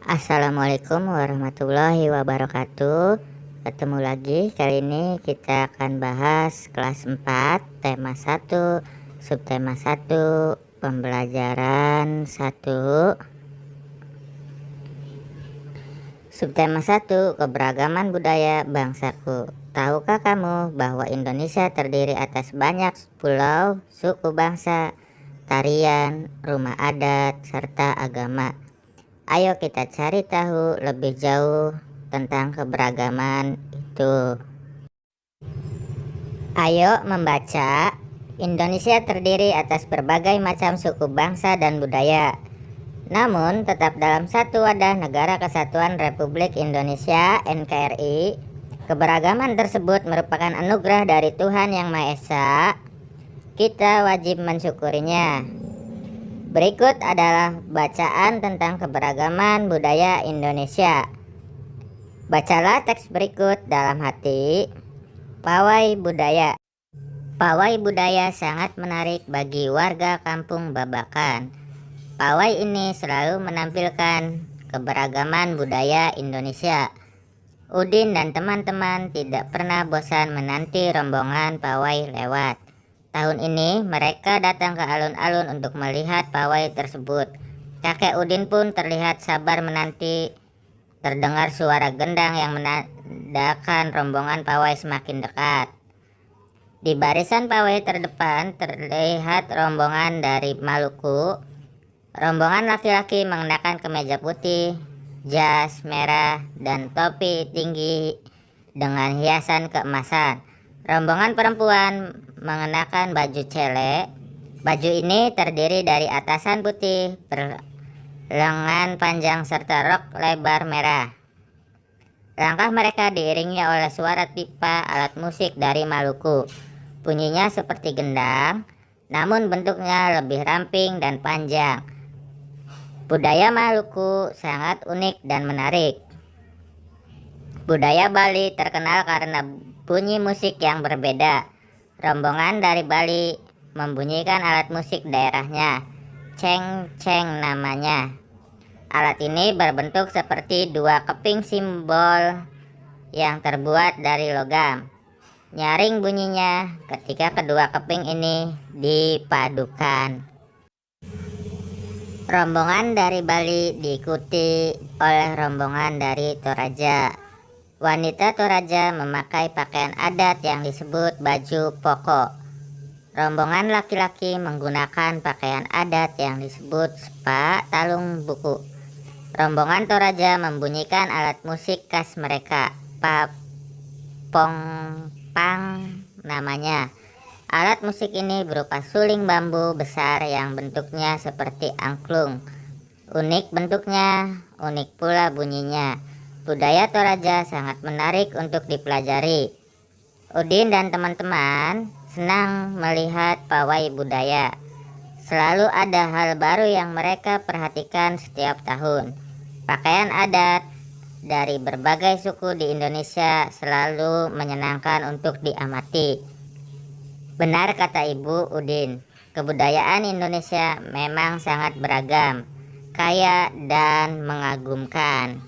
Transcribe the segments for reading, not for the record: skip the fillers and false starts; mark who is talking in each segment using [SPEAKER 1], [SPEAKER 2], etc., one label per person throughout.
[SPEAKER 1] Assalamualaikum warahmatullahi wabarakatuh. Ketemu lagi, kali ini kita akan bahas kelas 4 tema 1 subtema 1 pembelajaran 1. Subtema 1 keberagaman budaya bangsaku. Tahukah kamu bahwa Indonesia terdiri atas banyak pulau, suku bangsa, tarian, rumah adat, serta agama? Ayo kita cari tahu lebih jauh tentang keberagaman itu. Ayo membaca. Indonesia terdiri atas berbagai macam suku bangsa dan budaya, namun tetap dalam satu wadah Negara Kesatuan Republik Indonesia (NKRI). Keberagaman tersebut merupakan anugerah dari Tuhan Yang Maha Esa. Kita wajib mensyukurinya. Berikut adalah bacaan tentang keberagaman budaya Indonesia. Bacalah teks berikut dalam hati. Pawai budaya. Pawai budaya sangat menarik bagi warga kampung Babakan. Pawai ini selalu menampilkan keberagaman budaya Indonesia. Udin dan teman-teman tidak pernah bosan menanti rombongan pawai lewat. Tahun ini mereka datang ke alun-alun untuk melihat pawai tersebut. Kakek Udin pun terlihat sabar menanti. Terdengar suara gendang yang menandakan rombongan pawai semakin dekat. Di barisan pawai terdepan terlihat rombongan dari Maluku. Rombongan laki-laki mengenakan kemeja putih, jas merah, dan topi tinggi dengan hiasan keemasan. Rombongan perempuan mengenakan baju cele. Baju ini terdiri dari atasan putih berlengan panjang serta rok lebar merah. Langkah mereka diiringi oleh suara tipa alat musik dari Maluku. Bunyinya seperti gendang, namun bentuknya lebih ramping dan panjang. Budaya Maluku sangat unik dan menarik. Budaya Bali terkenal karena bunyi musik yang berbeda. Rombongan dari Bali membunyikan alat musik daerahnya, ceng-ceng namanya. Alat ini berbentuk seperti dua keping simbol yang terbuat dari logam. Nyaring bunyinya ketika kedua keping ini dipadukan. Rombongan dari Bali diikuti oleh rombongan dari Toraja. Wanita Toraja memakai pakaian adat yang disebut baju poko. Rombongan laki-laki menggunakan pakaian adat yang disebut sepa talung buku. Rombongan Toraja membunyikan alat musik khas mereka, pong-pang namanya. Alat musik ini berupa suling bambu besar yang bentuknya seperti angklung. Unik bentuknya, unik pula bunyinya. Budaya Toraja sangat menarik untuk dipelajari. Udin dan teman-teman senang melihat pawai budaya. Selalu ada hal baru yang mereka perhatikan setiap tahun. Pakaian adat dari berbagai suku di Indonesia selalu menyenangkan untuk diamati. Benar kata Ibu Udin, kebudayaan Indonesia memang sangat beragam, kaya dan mengagumkan.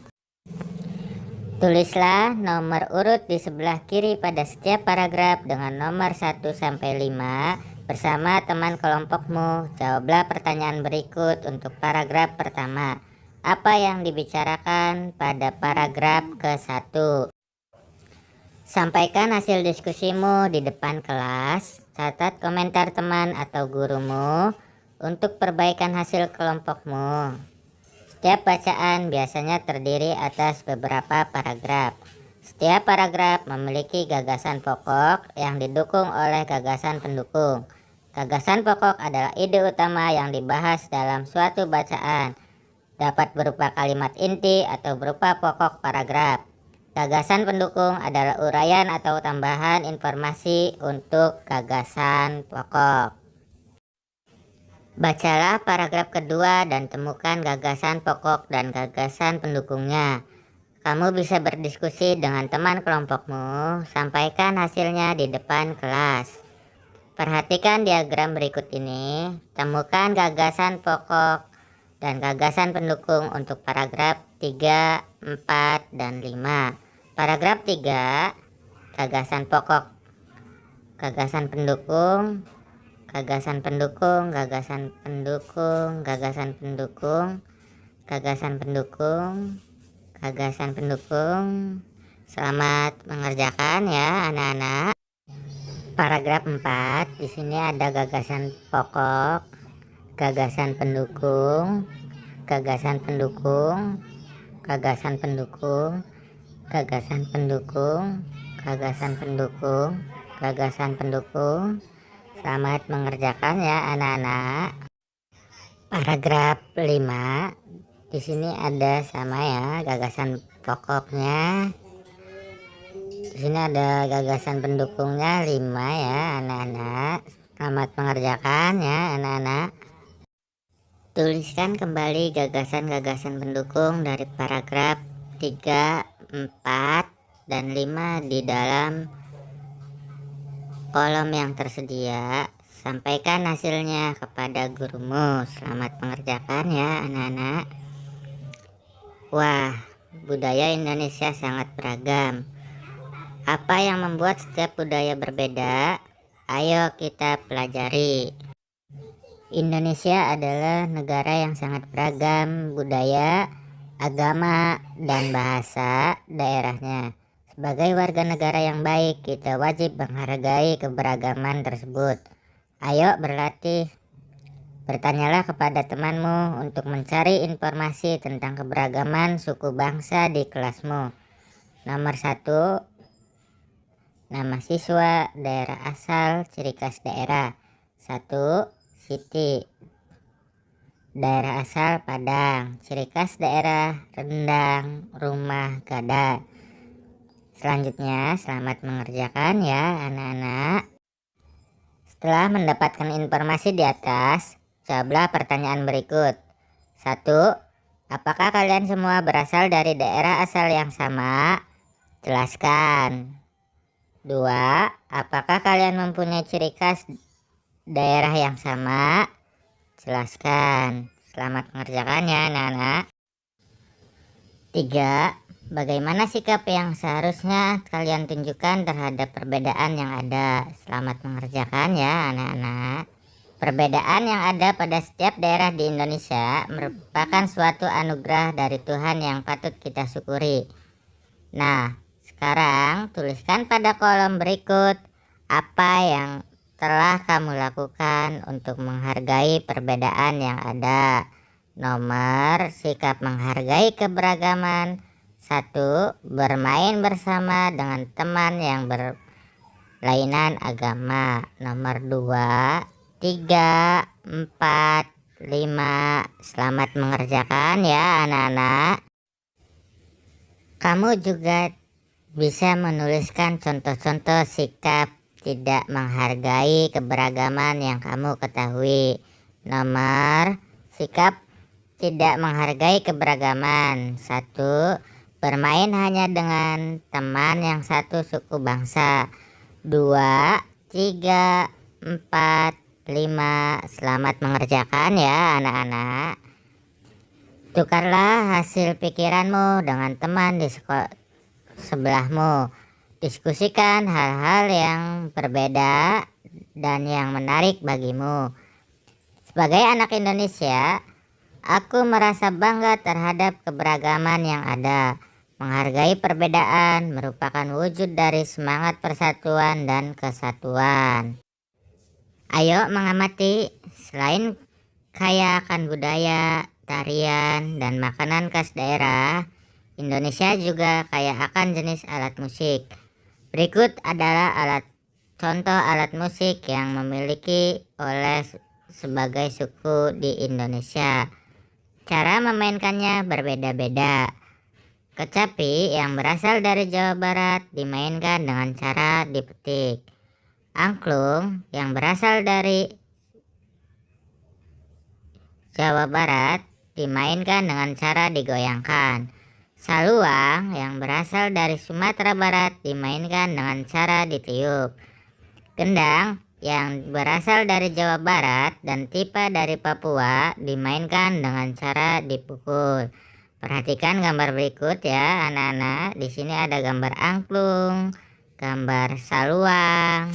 [SPEAKER 1] Tulislah nomor urut di sebelah kiri pada setiap paragraf dengan nomor 1 sampai 5 bersama teman kelompokmu. Jawablah pertanyaan berikut untuk paragraf pertama. Apa yang dibicarakan pada paragraf ke-1? Sampaikan hasil diskusimu di depan kelas. Catat komentar teman atau gurumu untuk perbaikan hasil kelompokmu. Setiap bacaan biasanya terdiri atas beberapa paragraf. Setiap paragraf memiliki gagasan pokok yang didukung oleh gagasan pendukung. Gagasan pokok adalah ide utama yang dibahas dalam suatu bacaan. Dapat berupa kalimat inti atau berupa pokok paragraf. Gagasan pendukung adalah uraian atau tambahan informasi untuk gagasan pokok. Bacalah paragraf kedua dan temukan gagasan pokok dan gagasan pendukungnya. Kamu bisa berdiskusi dengan teman kelompokmu. Sampaikan hasilnya di depan kelas. Perhatikan diagram berikut ini. Temukan gagasan pokok dan gagasan pendukung untuk paragraf 3, 4, dan 5. Paragraf 3, gagasan pokok, gagasan pendukung, gagasan pendukung, gagasan pendukung, gagasan pendukung, gagasan pendukung, gagasan pendukung. Selamat mengerjakan ya anak-anak. Paragraf 4, di sini ada gagasan pokok, gagasan pendukung, gagasan pendukung, gagasan pendukung, gagasan pendukung, gagasan pendukung, gagasan pendukung. Selamat mengerjakan ya anak-anak. Paragraf 5, di sini ada sama ya gagasan pokoknya. Di sini ada gagasan pendukungnya 5 ya anak-anak. Selamat mengerjakan ya anak-anak. Tuliskan kembali gagasan-gagasan pendukung dari paragraf 3, 4, dan 5 di dalam kolom yang tersedia. Sampaikan hasilnya kepada gurumu. Selamat mengerjakan ya anak-anak. Wah, budaya Indonesia sangat beragam. Apa yang membuat setiap budaya berbeda? Ayo kita pelajari. Indonesia adalah negara yang sangat beragam budaya, agama, dan bahasa daerahnya. Sebagai warga negara yang baik, kita wajib menghargai keberagaman tersebut. Ayo berlatih. Bertanyalah kepada temanmu untuk mencari informasi tentang keberagaman suku bangsa di kelasmu. Nomor 1, nama siswa, daerah asal, ciri khas daerah. 1. Siti. Daerah asal Padang, ciri khas daerah rendang, rumah gada. Selanjutnya, selamat mengerjakan ya anak-anak. Setelah mendapatkan informasi di atas, jawablah pertanyaan berikut. 1. Apakah kalian semua berasal dari daerah asal yang sama? Jelaskan. 2. Apakah kalian mempunyai ciri khas daerah yang sama? Jelaskan. Selamat mengerjakan ya anak-anak. 3. Bagaimana sikap yang seharusnya kalian tunjukkan terhadap perbedaan yang ada? Selamat mengerjakan ya anak-anak. Perbedaan yang ada pada setiap daerah di Indonesia merupakan suatu anugerah dari Tuhan yang patut kita syukuri. Nah, sekarang tuliskan pada kolom berikut apa yang telah kamu lakukan untuk menghargai perbedaan yang ada. Nomor, sikap menghargai keberagaman. 1. Bermain bersama dengan teman yang berlainan agama. Nomor 2, 3, 4, 5. Selamat mengerjakan ya anak-anak. Kamu juga bisa menuliskan contoh-contoh sikap tidak menghargai keberagaman yang kamu ketahui. Nomor, sikap tidak menghargai keberagaman. 1. Bermain hanya dengan teman yang satu suku bangsa. 2, 3, 4, 5. Selamat mengerjakan ya anak-anak. Tukarlah hasil pikiranmu dengan teman di sebelahmu. Diskusikan hal-hal yang berbeda dan yang menarik bagimu. Sebagai anak Indonesia, aku merasa bangga terhadap keberagaman yang ada. Menghargai perbedaan merupakan wujud dari semangat persatuan dan kesatuan. Ayo mengamati, selain kaya akan budaya, tarian, dan makanan khas daerah, Indonesia juga kaya akan jenis alat musik. Berikut adalah contoh alat musik yang memiliki oleh sebagai suku di Indonesia. Cara memainkannya berbeda-beda. Kecapi yang berasal dari Jawa Barat dimainkan dengan cara dipetik. Angklung yang berasal dari Jawa Barat dimainkan dengan cara digoyangkan. Saluang yang berasal dari Sumatera Barat dimainkan dengan cara ditiup. Gendang yang berasal dari Jawa Barat dan tipe dari Papua dimainkan dengan cara dipukul. Perhatikan gambar berikut ya anak-anak. Di sini ada gambar angklung, gambar saluang,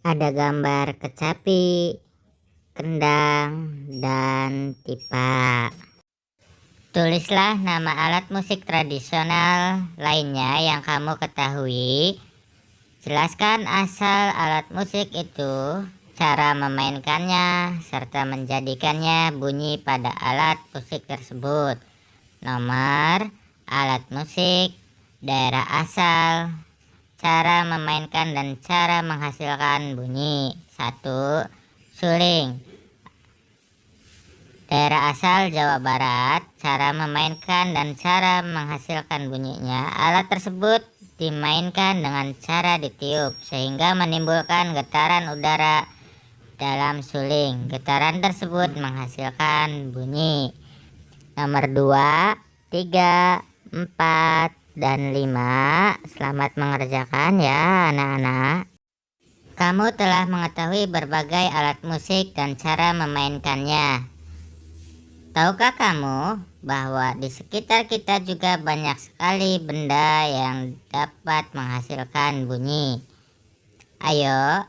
[SPEAKER 1] ada gambar kecapi, kendang, dan tipa. Tulislah nama alat musik tradisional lainnya yang kamu ketahui. Jelaskan asal alat musik itu, cara memainkannya, serta menjadikannya bunyi pada alat musik tersebut. Nomor alat musik, daerah asal, cara memainkan dan cara menghasilkan bunyi. 1. Suling. Daerah asal Jawa Barat, cara memainkan dan cara menghasilkan bunyinya. Alat tersebut dimainkan dengan cara ditiup sehingga menimbulkan getaran udara dalam suling. Getaran tersebut menghasilkan bunyi. Nomor 2, 3, 4, dan 5. Selamat mengerjakan ya anak-anak. Kamu telah mengetahui berbagai alat musik dan cara memainkannya. Tahukah kamu bahwa di sekitar kita juga banyak sekali benda yang dapat menghasilkan bunyi? Ayo,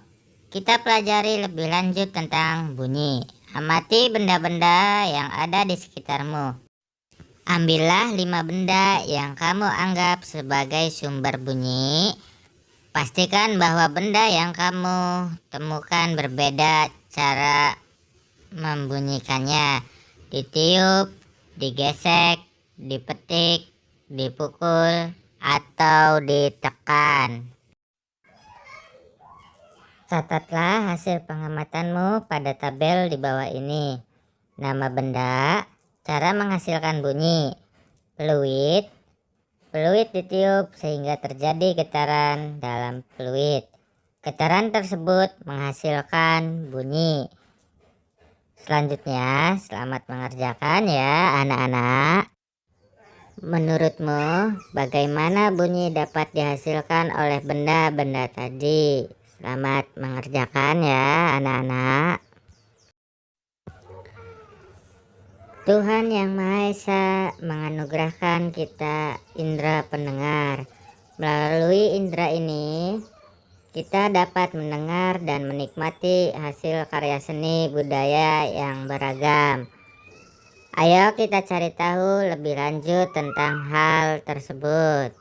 [SPEAKER 1] kita pelajari lebih lanjut tentang bunyi. Amati benda-benda yang ada di sekitarmu. Ambillah 5 benda yang kamu anggap sebagai sumber bunyi. Pastikan bahwa benda yang kamu temukan berbeda cara membunyikannya. Ditiup, digesek, dipetik, dipukul, atau ditekan. Catatlah hasil pengamatanmu pada tabel di bawah ini. Nama benda, cara menghasilkan bunyi, fluid, fluid ditiup sehingga terjadi getaran dalam fluid. Getaran tersebut menghasilkan bunyi. Selanjutnya, selamat mengerjakan ya anak-anak. Menurutmu, bagaimana bunyi dapat dihasilkan oleh benda-benda tadi? Selamat mengerjakan ya anak-anak. Tuhan Yang Maha Esa menganugerahkan kita indera pendengar. Melalui indera ini, kita dapat mendengar dan menikmati hasil karya seni budaya yang beragam. Ayo kita cari tahu lebih lanjut tentang hal tersebut.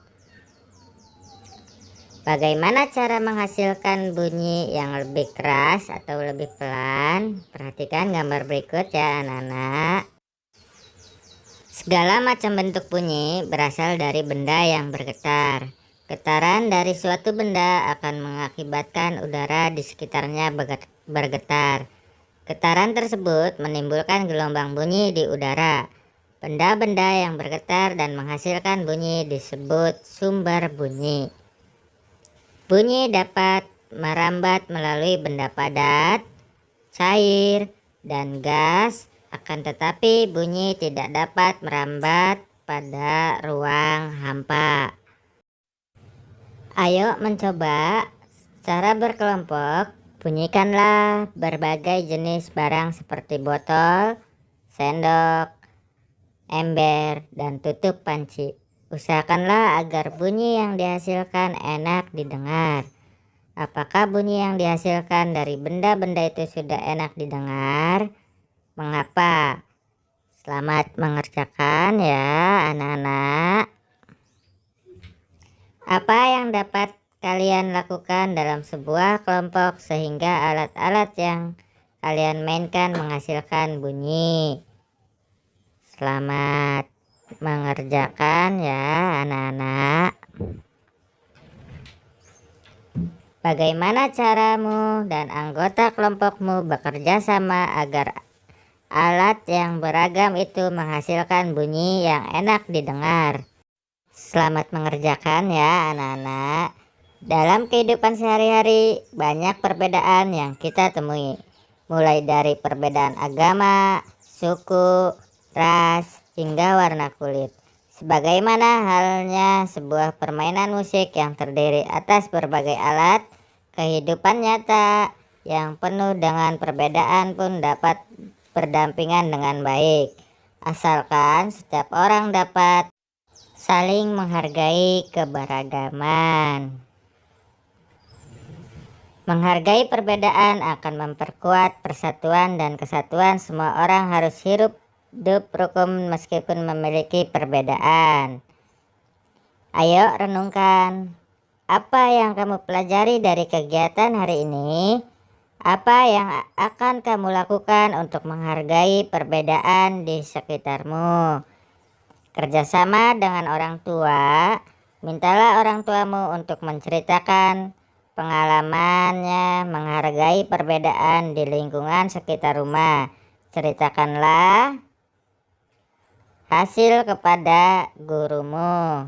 [SPEAKER 1] Bagaimana cara menghasilkan bunyi yang lebih keras atau lebih pelan? Perhatikan gambar berikut ya anak-anak. Segala macam bentuk bunyi berasal dari benda yang bergetar. Getaran dari suatu benda akan mengakibatkan udara di sekitarnya bergetar. Getaran tersebut menimbulkan gelombang bunyi di udara. Benda-benda yang bergetar dan menghasilkan bunyi disebut sumber bunyi. Bunyi dapat merambat melalui benda padat, cair, dan gas, akan tetapi bunyi tidak dapat merambat pada ruang hampa. Ayo mencoba cara berkelompok. Bunyikanlah berbagai jenis barang seperti botol, sendok, ember, dan tutup panci. Usahakanlah agar bunyi yang dihasilkan enak didengar. Apakah bunyi yang dihasilkan dari benda-benda itu sudah enak didengar? Mengapa? Selamat mengerjakan ya anak-anak. Apa yang dapat kalian lakukan dalam sebuah kelompok sehingga alat-alat yang kalian mainkan menghasilkan bunyi? Selamat mengerjakan ya anak-anak. Bagaimana caramu dan anggota kelompokmu bekerja sama agar alat yang beragam itu menghasilkan bunyi yang enak didengar? Selamat mengerjakan ya anak-anak. Dalam kehidupan sehari-hari banyak perbedaan yang kita temui. Mulai dari perbedaan agama, suku, ras, hingga warna kulit. Sebagaimana halnya sebuah permainan musik yang terdiri atas berbagai alat, kehidupan nyata yang penuh dengan perbedaan pun dapat berdampingan dengan baik, asalkan setiap orang dapat saling menghargai keberagaman. Menghargai perbedaan akan memperkuat persatuan dan kesatuan. Semua orang harus hidup rukun meskipun memiliki perbedaan. Ayo renungkan, apa yang kamu pelajari dari kegiatan hari ini? Apa yang akan kamu lakukan untuk menghargai perbedaan di sekitarmu? Kerjasama dengan orang tua. Mintalah orang tuamu untuk menceritakan pengalamannya menghargai perbedaan di lingkungan sekitar rumah. Ceritakanlah hasil kepada gurumu.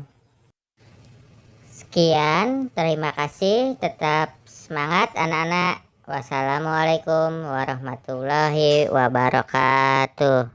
[SPEAKER 1] Sekian, terima kasih. Tetap semangat anak-anak. Wassalamualaikum warahmatullahi wabarakatuh.